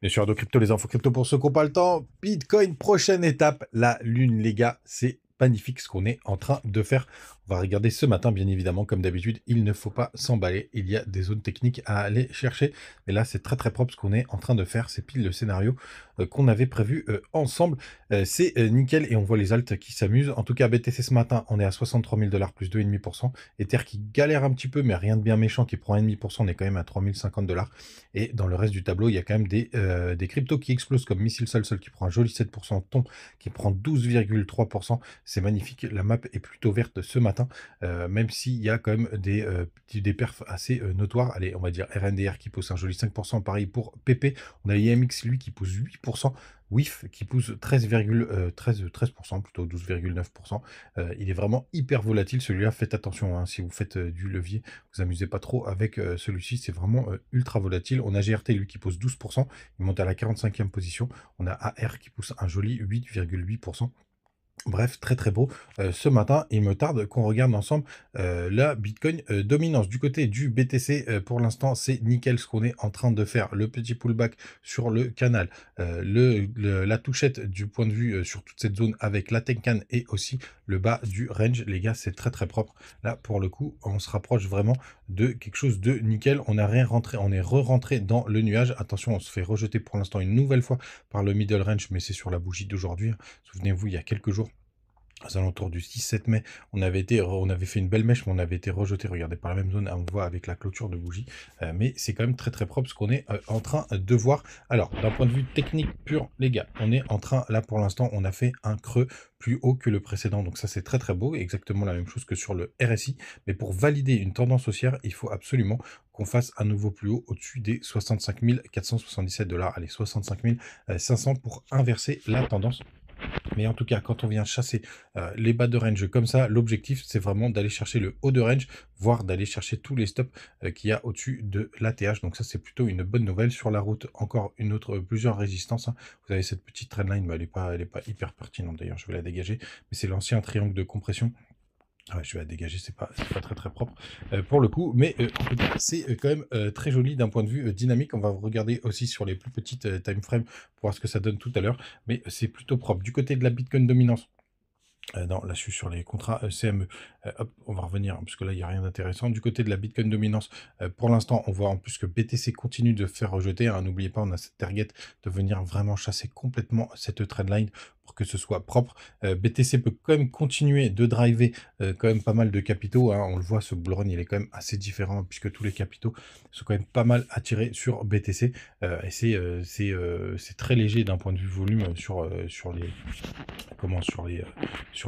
Bien sûr, de crypto, les infos crypto pour ceux qui n'ont pas le temps. Bitcoin, prochaine étape, la lune, les gars. C'est magnifique ce qu'on est en train de faire. On va regarder ce matin, bien évidemment, comme d'habitude. Il ne faut pas s'emballer. Il y a des zones techniques à aller chercher. Mais là, c'est très très propre ce qu'on est en train de faire. C'est pile le scénario qu'on avait prévu ensemble. C'est nickel et on voit les alts qui s'amusent. En tout cas, BTC ce matin, on est à 63 000 $ plus 2,5%. Ether qui galère un petit peu, mais rien de bien méchant, qui prend 1,5%. On est quand même à 3050 $. Et dans le reste du tableau, il y a quand même des cryptos qui explosent comme Missile Sol qui prend un joli 7%, Ton qui prend 12,3%. C'est magnifique. La map est plutôt verte ce matin, même s'il y a quand même des perfs assez notoires. Allez, on va dire RNDR qui pousse un joli 5%. Pareil pour PP. On a IMX, lui, qui pousse 8%. WIF qui pousse 13%, plutôt 12,9%. Il est vraiment hyper volatile celui-là. Faites attention, hein, si vous faites du levier, vous amusez pas trop avec celui-ci. C'est vraiment ultra volatile. On a GRT, lui, qui pousse 12%. Il monte à la 45e position. On a AR qui pousse un joli 8,8%. Bref, très très beau. Ce matin, il me tarde qu'on regarde ensemble la Bitcoin dominance. Du côté du BTC, pour l'instant, c'est nickel ce qu'on est en train de faire. Le petit pullback sur le canal, la touchette du point de vue sur toute cette zone avec la Tenkan et aussi le bas du range. Les gars, c'est très très propre. Là, pour le coup, on se rapproche vraiment de quelque chose de nickel. On n'a rien rentré, on est re-rentré dans le nuage. Attention, on se fait rejeter pour l'instant une nouvelle fois par le middle range, mais c'est sur la bougie d'aujourd'hui. Souvenez-vous, il y a quelques jours, aux alentours du 6-7 mai, on avait fait une belle mèche, mais on avait été rejeté, regardez, par la même zone, on voit avec la clôture de bougie, mais c'est quand même très très propre ce qu'on est en train de voir. Alors, d'un point de vue technique pur, les gars, on est en train, là pour l'instant, on a fait un creux plus haut que le précédent, donc ça c'est très très beau, exactement la même chose que sur le RSI, mais pour valider une tendance haussière, il faut absolument qu'on fasse un nouveau plus haut au-dessus des 65 477 $, allez, 65 500 pour inverser la tendance. Mais en tout cas, quand on vient chasser les bas de range comme ça, l'objectif, c'est vraiment d'aller chercher le haut de range, voire d'aller chercher tous les stops qu'il y a au-dessus de l'ATH. Donc ça, c'est plutôt une bonne nouvelle. Sur la route, encore plusieurs résistances, hein. Vous avez cette petite trendline, mais elle est pas hyper pertinente d'ailleurs, je vais la dégager. Mais c'est l'ancien triangle de compression. Ouais, je vais la dégager, c'est pas très très propre pour le coup, mais en tout cas, c'est quand même très joli d'un point de vue dynamique. On va regarder aussi sur les plus petites time frames pour voir ce que ça donne tout à l'heure, mais c'est plutôt propre. Du côté de la Bitcoin dominance, non, là je suis sur les contrats CME. Hop, on va revenir, hein, parce que là il n'y a rien d'intéressant. Du côté de la Bitcoin dominance, pour l'instant, on voit en plus que BTC continue de faire rejeter, hein. N'oubliez pas, on a cette target de venir vraiment chasser complètement cette trendline pour que ce soit propre. BTC peut quand même continuer de driver quand même pas mal de capitaux, hein. On le voit, ce bull run, il est quand même assez différent, puisque tous les capitaux sont quand même pas mal attirés sur BTC. Et c'est très léger d'un point de vue volume sur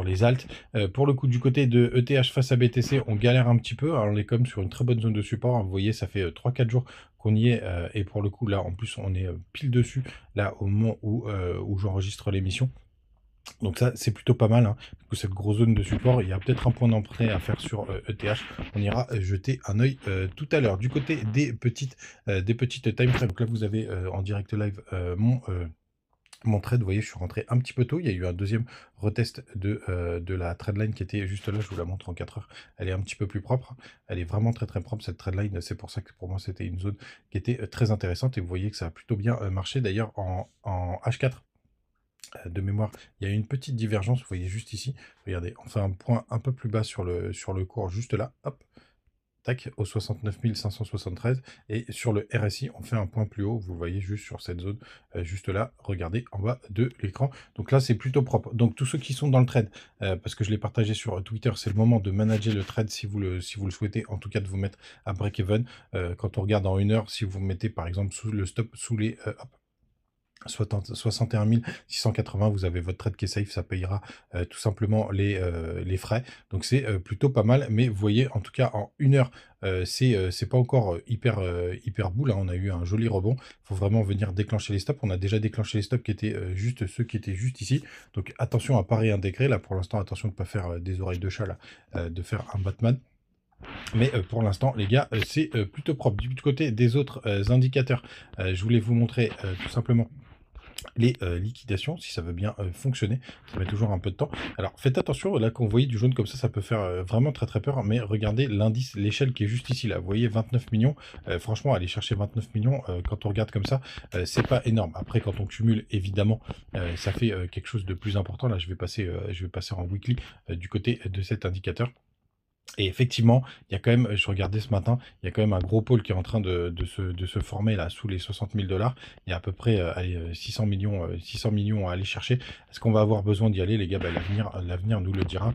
les alts. Pour le coup, du côté de ETH face à BTC, on galère un petit peu. Alors, on est comme sur une très bonne zone de support, hein. Vous voyez, ça fait 3-4 jours qu'on y est. Et pour le coup, là, en plus, on est pile dessus, là, au moment où j'enregistre l'émission. Donc ça, c'est plutôt pas mal, hein. Du coup, cette grosse zone de support, il y a peut-être un point d'entrée à faire sur ETH. On ira jeter un œil tout à l'heure. Du côté des petites time frames, donc là, vous avez en direct live mon trade. Vous voyez, je suis rentré un petit peu tôt. Il y a eu un deuxième retest de la trendline qui était juste là. Je vous la montre en 4 heures. Elle est un petit peu plus propre. Elle est vraiment très très propre, cette trendline. C'est pour ça que pour moi, c'était une zone qui était très intéressante. Et vous voyez que ça a plutôt bien marché. D'ailleurs, en H4, de mémoire, il y a une petite divergence. Vous voyez juste ici. Regardez, on fait un point un peu plus bas sur le cours, juste là. Hop. Tac, au 69 573, et sur le RSI, on fait un point plus haut, vous le voyez juste sur cette zone, juste là, regardez en bas de l'écran. Donc là, c'est plutôt propre. Donc tous ceux qui sont dans le trade, parce que je l'ai partagé sur Twitter, c'est le moment de manager le trade si vous le souhaitez, en tout cas de vous mettre à break-even. Quand on regarde en 1 heure, si vous mettez par exemple sous le stop, sous les 61 680, vous avez votre trade qui est safe, ça payera tout simplement les frais. Donc c'est plutôt pas mal, mais vous voyez, en tout cas en 1 heure, c'est pas encore hyper boule, hein. On a eu un joli rebond. Il faut vraiment venir déclencher les stops. On a déjà déclenché les stops qui étaient juste ceux qui étaient juste ici. Donc attention à pas réintégrer. Là pour l'instant, attention de ne pas faire des oreilles de chat, là, de faire un Batman. Mais pour l'instant, les gars, c'est plutôt propre. Du côté des autres indicateurs, je voulais vous montrer tout simplement les liquidations, si ça veut bien fonctionner. Ça met toujours un peu de temps. Alors faites attention, là quand vous voyez du jaune comme ça peut faire vraiment très très peur, mais regardez l'indice, l'échelle qui est juste ici, là, vous voyez 29 millions, franchement aller chercher 29 millions, quand on regarde comme ça, c'est pas énorme. Après quand on cumule, évidemment, ça fait quelque chose de plus important. Là je vais passer en weekly du côté de cet indicateur. Et effectivement, il y a quand même, je regardais ce matin, il y a quand même un gros pôle qui est en train de se former là sous les 60 000 $. Il y a à peu près allez, 600 millions à aller chercher. Est-ce qu'on va avoir besoin d'y aller, les gars? Bah, l'avenir nous le dira.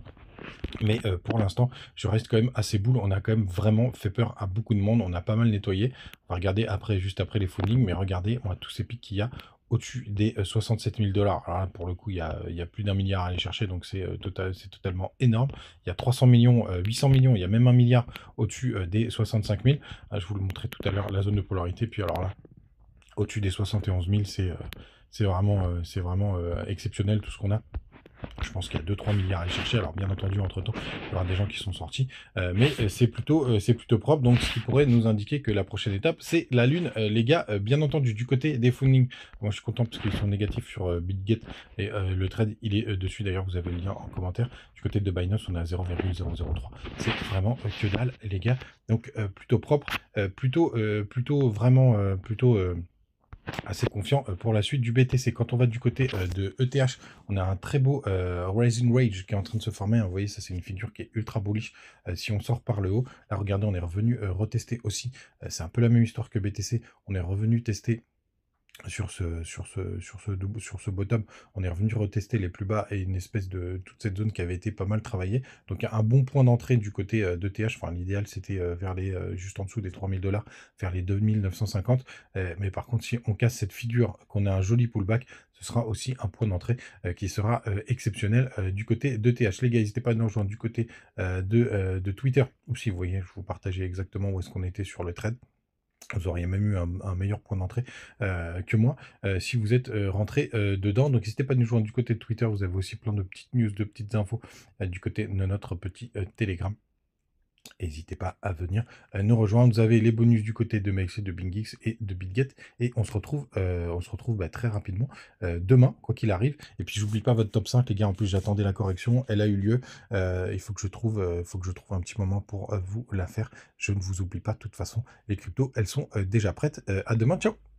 Mais pour l'instant, je reste quand même assez boule. On a quand même vraiment fait peur à beaucoup de monde. On a pas mal nettoyé. On va regarder après, juste après les foundings. Mais regardez, on a tous ces pics qu'il y a au-dessus des 67 000 $. Alors là, pour le coup, il y a plus d'1 milliard à aller chercher. Donc c'est c'est totalement énorme. Il y a 300 millions, 800 millions. Il y a même 1 milliard au-dessus des 65 000. Ah, je vous le montrais tout à l'heure, la zone de polarité. Puis alors là, au-dessus des 71 000, c'est vraiment exceptionnel tout ce qu'on a. Je pense qu'il y a 2-3 milliards à aller chercher. Alors, bien entendu, entre-temps, il y aura des gens qui sont sortis. Mais c'est plutôt propre. Donc, ce qui pourrait nous indiquer que la prochaine étape, c'est la Lune. Les gars, bien entendu, du côté des fundings, moi, je suis content parce qu'ils sont négatifs sur BitGet. Et le trade, il est dessus. D'ailleurs, vous avez le lien en commentaire. Du côté de Binance, on est à 0,003. C'est vraiment que dalle, les gars. Donc, plutôt propre. Plutôt vraiment... assez confiant pour la suite du BTC. Quand on va du côté de ETH, on a un très beau Rising Rage qui est en train de se former. Vous voyez, ça c'est une figure qui est ultra bullish. Si on sort par le haut, là regardez, on est revenu retester aussi. C'est un peu la même histoire que BTC. On est revenu tester sur ce bottom, on est revenu retester les plus bas et une espèce de toute cette zone qui avait été pas mal travaillée. Donc un bon point d'entrée du côté d'ETH. Enfin, l'idéal c'était vers les juste en dessous des 3 000 $, vers les 2 950. Mais par contre, si on casse cette figure, qu'on a un joli pullback, ce sera aussi un point d'entrée qui sera exceptionnel du côté d'ETH. Les gars, n'hésitez pas à nous rejoindre du côté de Twitter aussi. Vous voyez, je vous partageais exactement où est-ce qu'on était sur le trade. Vous auriez même eu un meilleur point d'entrée que moi si vous êtes rentré dedans. Donc n'hésitez pas à nous joindre du côté de Twitter. Vous avez aussi plein de petites news, de petites infos du côté de notre petit Telegram. N'hésitez pas à venir nous rejoindre. Vous avez les bonus du côté de MXC, de BingX et de BitGet. Et on se retrouve très rapidement demain, quoi qu'il arrive. Et puis, j'oublie pas votre top 5, les gars. En plus, j'attendais la correction. Elle a eu lieu. Il faut que je trouve un petit moment pour vous la faire. Je ne vous oublie pas. De toute façon, les cryptos, elles sont déjà prêtes. À demain. Ciao!